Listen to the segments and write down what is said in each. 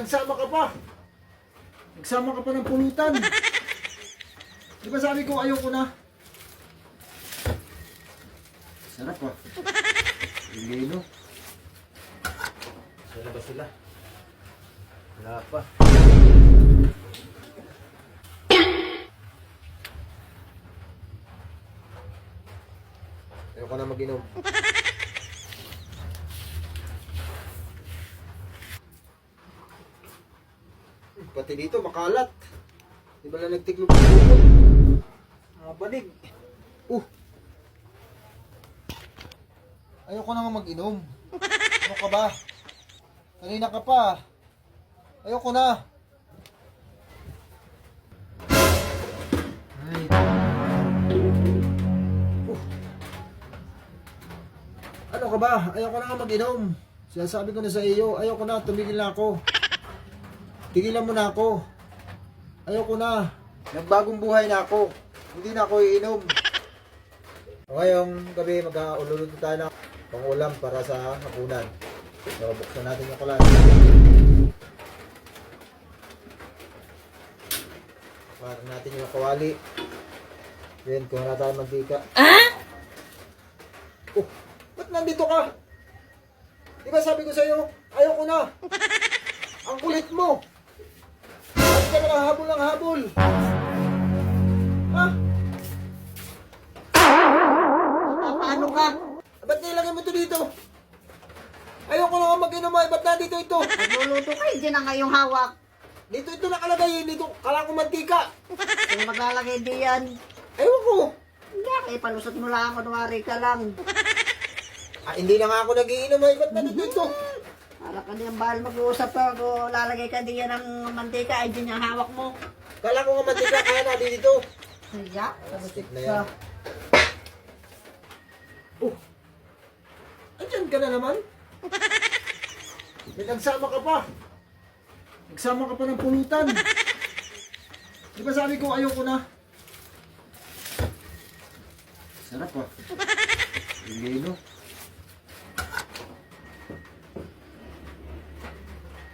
Nagsama ka pa. Nagsama ka pa ng pulutan. Di ba sabi ko ayoko na? Sarap pa. Lino. Sila ba sila? Wala pa. Ayoko na mag-inom. Pati dito makalat. Di ba lang nagtiklop ng bukod? Mga banig. Ayoko na nga mag-inom. Ano ka ba? Kanina ka pa. Ayoko na. Ay. Ano ka ba? Ayoko na nga mag-inom. Sinasabi ko na sa iyo, ayoko na, tumigil na ako. Tigilan mo na ako. Ayoko na. Nagbagong buhay na ako. Hindi na ako iinom. Ngayong gabi mag-ululuto tayo ng pangulam para sa hapunan. So buksan natin yung kulat. Para natin yung kawali. Then kuha na tayo mantika. Oh, ba't nandito ka? Di ba sabi ko sa'yo, ayoko na. Ang kulit mo. Ba't ka na habol ng habol? Ha? Paano ka? Ba't nilagay mo ito dito? Ayoko na nga mag-inom ay, ba't nandito ito? Nagluluto ka, hindi na ngayong hawak. Dito ito nakalagay, dito kala ko mantika. Kung maglalagay diyan, Ayoko ko. hindi kayo palusot mo lang, kunwari ka lang. Hindi na nga ako nagiinom ay, ba't nandito ito? Para ka niyang bahal mag-uusap ka, kung lalagay ka diyan ng mantika, ay diyan yung hawak mo. Kala ko nga mantika, kaya na dito. Kaya, Plastic na yan. Andyan ka na naman. May nagsama ka pa. Nagsama ka pa ng pulutan. Di ba sabi ko ayoko na? Sarap pa. Lino.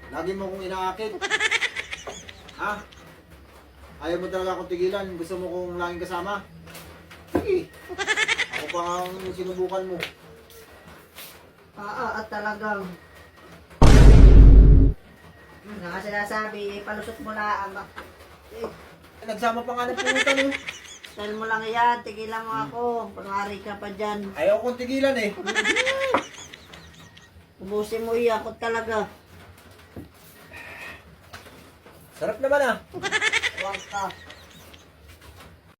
Lagi mo kong inaakit. Ha? Ayaw mo talaga akong tigilan. Gusto mo kong laging kasama? Sige. Ako pa ang sinubukan mo. at talagang. Nga sinasabi, palusot mo lang. Nagsama pa nga ng pulutan eh. Tell mo lang yan, tigilan mo ako. Kunwari ka pa dyan. Ayaw kong tigilan eh. Ubusin mo iyan, ako talaga. Sarap naman ah. Huwag ka.